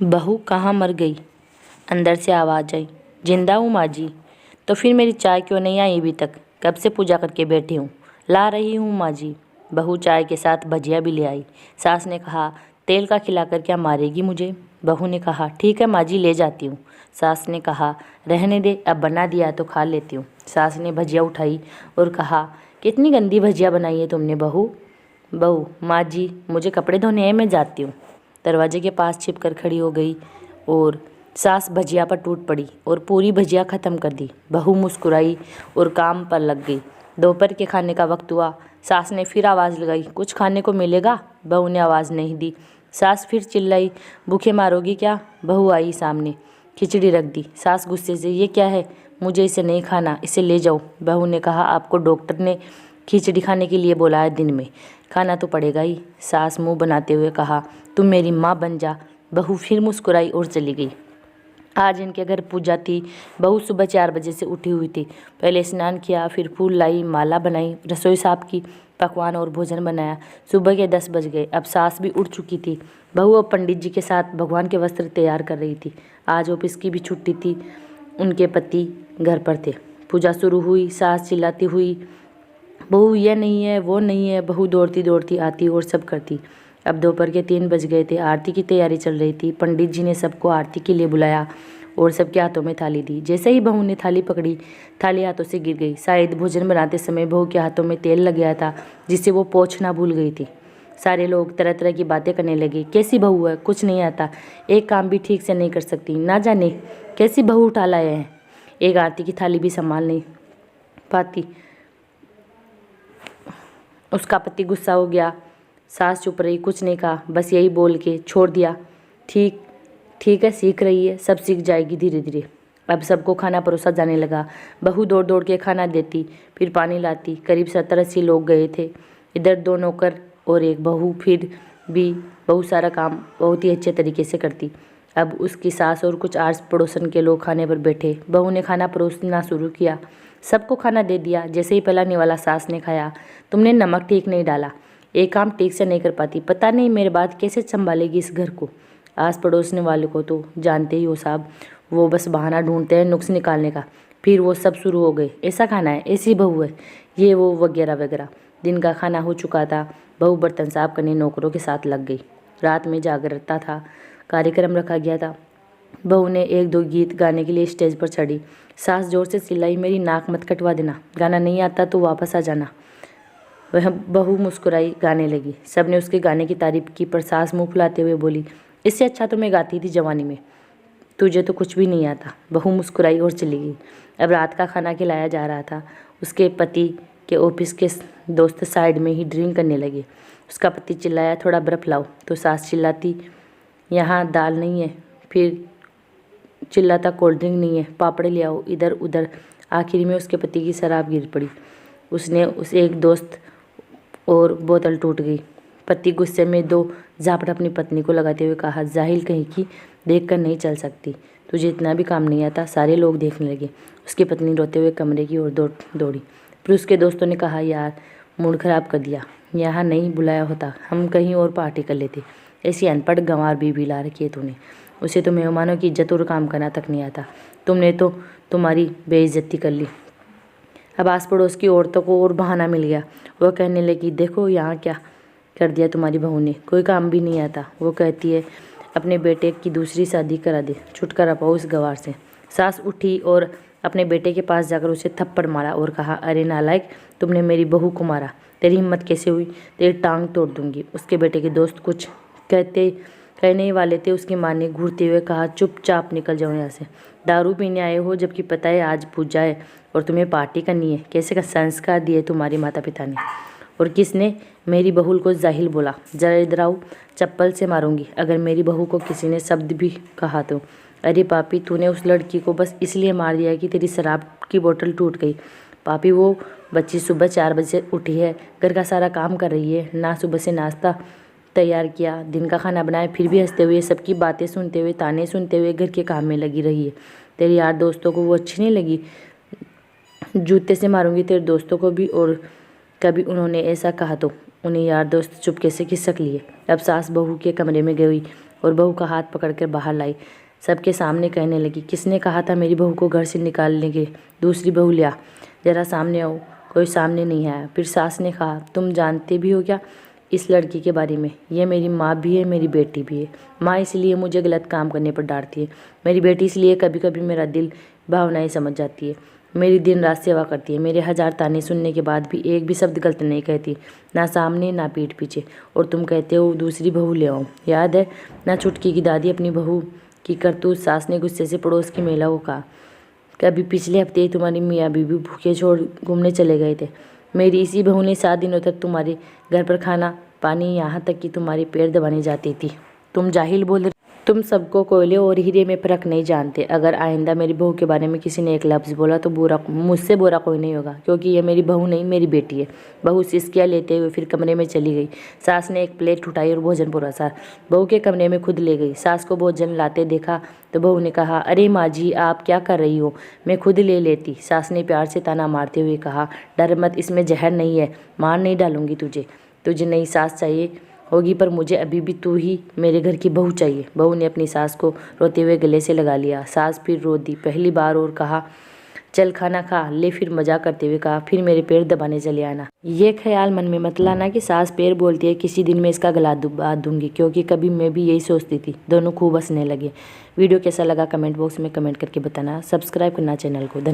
बहू कहाँ मर गई? अंदर से आवाज़ आई। जिंदा हूँ माँ जी। तो फिर मेरी चाय क्यों नहीं आई अभी तक? कब से पूजा करके बैठी हूँ। ला रही हूँ माँ जी। बहू चाय के साथ भजिया भी ले आई। सास ने कहा, तेल का खिलाकर क्या मारेगी मुझे? बहू ने कहा, ठीक है माँ जी, ले जाती हूँ। सास ने कहा, रहने दे, अब बना दिया तो खा लेती हूँ। सास ने भजिया उठाई और कहा, कितनी गंदी भजिया बनाई है तुमने बहू। बहू, माँ जी मुझे कपड़े धोने हैं, मैं जाती हूँ। दरवाजे के पास छिपकर खड़ी हो गई और सास भजिया पर टूट पड़ी और पूरी भजिया ख़त्म कर दी। बहू मुस्कुराई और काम पर लग गई। दोपहर के खाने का वक्त हुआ। सास ने फिर आवाज़ लगाई, कुछ खाने को मिलेगा? बहू ने आवाज़ नहीं दी। सास फिर चिल्लाई, भूखे मारोगी क्या? बहू आई सामने, खिचड़ी रख दी। सास गुस्से से, ये क्या है? मुझे इसे नहीं खाना, इसे ले जाओ। बहू ने कहा, आपको डॉक्टर ने खिचड़ी खाने के लिए बोला है, दिन में खाना तो पड़ेगा ही। सास मुंह बनाते हुए कहा, तुम मेरी माँ बन जा। बहू फिर मुस्कुराई और चली गई। आज इनके घर पूजा थी। बहू सुबह 4 बजे से उठी हुई थी। पहले स्नान किया, फिर फूल लाई, माला बनाई, रसोई साफ की, पकवान और भोजन बनाया। सुबह के 10 बज गए। अब सास भी उठ चुकी थी। बहू अब पंडित जी के साथ भगवान के वस्त्र तैयार कर रही थी। आज ऑफिस की भी छुट्टी थी। उनके पति घर पर थे। पूजा शुरू हुई। सास चिल्लाती हुई, बहू ये नहीं है, वो नहीं है। बहू दौड़ती दौड़ती आती और सब करती। अब दोपहर के 3 बज गए थे। आरती की तैयारी चल रही थी। पंडित जी ने सबको आरती के लिए बुलाया और सबके हाथों में थाली दी। जैसे ही बहू ने थाली पकड़ी, थाली हाथों से गिर गई। शायद भोजन बनाते समय बहू के हाथों में तेल लग गया था, जिससे वो पोंछना भूल गई थी। सारे लोग तरह तरह की बातें करने लगे। कैसी बहू है, कुछ नहीं आता, एक काम भी ठीक से नहीं कर सकती, ना जाने कैसी बहू उठा लाए हैं, एक आरती की थाली भी संभाल नहीं पाती। उसका पति गुस्सा हो गया। सास चुप रही, कुछ नहीं कहा, बस यही बोल के छोड़ दिया, ठीक ठीक है, सीख रही है, सब सीख जाएगी धीरे धीरे। अब सबको खाना परोसा जाने लगा। बहू दौड़ दौड़ के खाना देती, फिर पानी लाती। करीब 70-80 लोग गए थे। इधर 2 नौकर और एक बहू। फिर भी बहू सारा काम बहुत ही अच्छे तरीके से करती। अब उसकी सास और कुछ आस पड़ोसन के लोग खाने पर बैठे। बहू ने खाना परोसना शुरू किया। सबको खाना दे दिया। जैसे ही पहला निवाला सास ने खाया, तुमने नमक ठीक नहीं डाला, एक काम ठीक से नहीं कर पाती, पता नहीं मेरे बाद कैसे संभालेगी इस घर को। आस पड़ोसने वाले को तो जानते ही हो साहब, वो बस बहाना ढूंढते हैं नुक्स निकालने का। फिर वो सब शुरू हो गए, ऐसा खाना है, ऐसी बहू है, ये वो वगैरह वगैरह। दिन का खाना हो चुका था। बहू बर्तन साफ करने नौकरों के साथ लग गई। रात में जागरता था, कार्यक्रम रखा गया था। बहू ने 1-2 गीत गाने के लिए स्टेज पर चढ़ी। सास जोर से चिल्लाई, मेरी नाक मत कटवा देना, गाना नहीं आता तो वापस आ जाना। वह बहू मुस्कुराई, गाने लगी। सबने उसके गाने की तारीफ की, पर सास मुंह फुलाते हुए बोली, इससे अच्छा तो मैं गाती थी जवानी में, तुझे तो कुछ भी नहीं आता। बहू मुस्कुराई और चली गई। अब रात का खाना खिलाया जा रहा था। उसके पति के ऑफिस के दोस्त साइड में ही ड्रिंक करने लगे। उसका पति चिल्लाया, थोड़ा बर्फ़ लाओ, तो सास चिल्लाती, यहाँ दाल नहीं है, फिर चिल्लाता, कोल्ड ड्रिंक नहीं है, पापड़ ले आओ। इधर उधर। आखिर में उसके पति की शराब गिर पड़ी। उसने उस एक दोस्त और बोतल टूट गई। पति गुस्से में 2 झापड़ अपनी पत्नी को लगाते हुए कहा, जाहिल कहीं की, देख कर नहीं चल सकती, तुझे इतना भी काम नहीं आता। सारे लोग देखने लगे। उसकी पत्नी रोते हुए कमरे की ओर दौड़ी। फिर उसके दोस्तों ने कहा, यार मूड खराब कर दिया, यहाँ नहीं बुलाया होता, हम कहीं और पार्टी कर लेते। ऐसी अनपढ़ गंवार बीवी ला रखी है तूने, उसे तो मेहमानों की इज्जत और काम करना तक नहीं आता। तुमने तो तुम्हारी बेइज्जती कर ली। अब आस पड़ोस की औरतों को और बहाना मिल गया। वो कहने लगी, देखो यहाँ क्या कर दिया तुम्हारी बहू ने, कोई काम भी नहीं आता। वो कहती है, अपने बेटे की दूसरी शादी करा दे, छुटकारा पाओ इस गवार से। सास उठी और अपने बेटे के पास जाकर उसे थप्पड़ मारा और कहा, अरे नालायक, तुमने मेरी बहू को मारा, तेरी हिम्मत कैसे हुई, तेरी टांग तोड़ दूंगी। उसके बेटे के दोस्त कुछ कहने ही वाले थे। उसकी माँ ने घूरते हुए कहा, चुपचाप निकल जाओ यहाँ से, दारू पीने आए हो, जबकि पता है आज पूजा है और तुम्हें पार्टी करनी है। कैसे का संस्कार दिए तुम्हारे माता पिता ने, और किसने मेरी बहू को जाहिल बोला। जरा इधर आओ, चप्पल से मारूंगी अगर मेरी बहू को किसी ने शब्द भी कहा तो। अरे पापी, तूने उस लड़की को बस इसलिए मार दिया कि तेरी शराब की बोतल टूट गई। पापी, वो बच्ची सुबह 4 बजे उठी है, घर का सारा काम कर रही है, ना सुबह से नाश्ता तैयार किया, दिन का खाना बनाया, फिर भी हंसते हुए, सबकी बातें सुनते हुए, ताने सुनते हुए घर के काम में लगी रही है। तेरे यार दोस्तों को वो अच्छी नहीं लगी, जूते से मारूंगी तेरे दोस्तों को भी, और कभी उन्होंने ऐसा कहा तो। उन्हें यार दोस्त चुपके से खिसक लिए। अब सास बहू के कमरे में गई और बहू का हाथ पकड़कर बाहर लाई। सबके सामने कहने लगी, किसने कहा था मेरी बहू को घर से निकालने के? दूसरी बहू लिया, ज़रा सामने आओ। कोई सामने नहीं आया। फिर सास ने कहा, तुम जानते भी हो क्या इस लड़की के बारे में? ये मेरी माँ भी है, मेरी बेटी भी है। माँ इसलिए मुझे गलत काम करने पर डांटती है, मेरी बेटी इसलिए कभी कभी मेरा दिल भावनाएं समझ जाती है। मेरी दिन रात सेवा करती है, मेरे 1000 ताने सुनने के बाद भी एक भी शब्द गलत नहीं कहती, ना सामने ना पीठ पीछे। और तुम कहते हो दूसरी बहू ले आओ। याद है ना छुटकी की दादी अपनी बहू की करतूत? सास ने गुस्से से पड़ोस की महिला को कहा, कभी पिछले हफ्ते ही तुम्हारी मियाँ बीबी भूखे छोड़ घूमने चले गए थे। मेरी इसी बहू ने 7 दिनों तक तुम्हारे घर पर खाना पानी, यहाँ तक कि तुम्हारे पैर दबाने जाती थी। तुम जाहिल बोल रहे, तुम सबको कोयले और हीरे में फ़र्क नहीं जानते। अगर आइंदा मेरी बहू के बारे में किसी ने एक लफ्ज़ बोला तो बुरा, मुझसे बुरा कोई नहीं होगा, क्योंकि ये मेरी बहू नहीं मेरी बेटी है। बहू सिसकियाँ लेते हुए फिर कमरे में चली गई। सास ने एक प्लेट उठाई और भोजन परोसा, बहू के कमरे में खुद ले गई। सास को भोजन लाते देखा तो बहू ने कहा, अरे माँ जी आप क्या कर रही हो, मैं खुद ले लेती। सास ने प्यार से ताना मारते हुए कहा, डर मत, इसमें जहर नहीं है, मार नहीं डालूंगी तुझे। तुझे नई सास चाहिए होगी, पर मुझे अभी भी तू ही मेरे घर की बहू चाहिए। बहू ने अपनी सास को रोते हुए गले से लगा लिया। सास फिर रो दी पहली बार और कहा, चल खाना खा ले। फिर मजाक करते हुए कहा, फिर मेरे पैर दबाने चले आना। ये ख्याल मन में मत लाना कि सास पैर बोलती है किसी दिन मैं इसका गला दबा दूंगी, क्योंकि कभी मैं भी यही सोचती थी। दोनों खूब हंसने लगे। वीडियो कैसा लगा कमेंट बॉक्स में कमेंट करके बताना। सब्सक्राइब करना चैनल को। धन्यवाद।